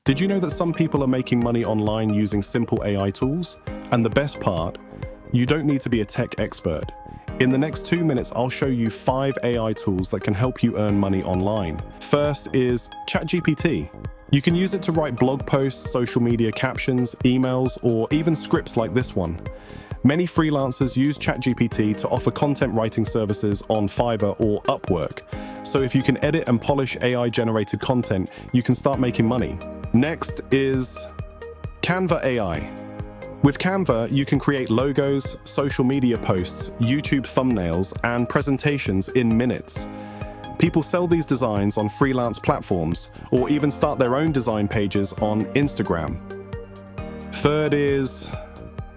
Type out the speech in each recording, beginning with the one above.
Did you know that some people are making money online using simple AI tools? And the best part, you don't need to be a tech expert. In the next 2 minutes, I'll show you 5 AI tools that can help you earn money online. First is ChatGPT. You can use it to write blog posts, social media captions, emails, or even scripts like this one. Many freelancers use ChatGPT to offer content writing services on Fiverr or Upwork. So if you can edit and polish AI-generated content, you can start making money. Next is Canva AI. With Canva, you can create logos, social media posts, YouTube thumbnails, and presentations in minutes. People sell these designs on freelance platforms or even start their own design pages on Instagram. Third is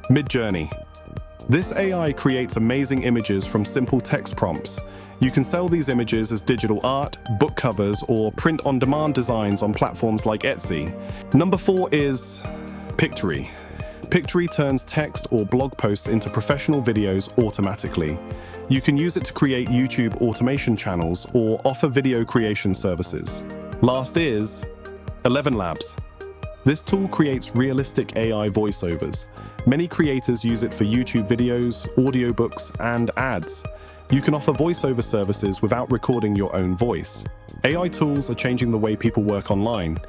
Midjourney. This AI creates amazing images from simple text prompts. You can sell these images as digital art, book covers, or print-on-demand designs on platforms like Etsy. Number 4 is Pictory. Pictory turns text or blog posts into professional videos automatically. You can use it to create YouTube automation channels or offer video creation services. Last is 11 Labs. This tool creates realistic AI voiceovers. Many creators use it for YouTube videos, audiobooks, and ads. You can offer voiceover services without recording your own voice. AI tools are changing the way people work online.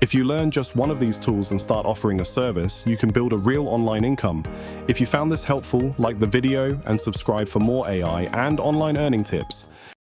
If you learn just one of these tools and start offering a service, you can build a real online income. If you found this helpful, like the video and subscribe for more AI and online earning tips.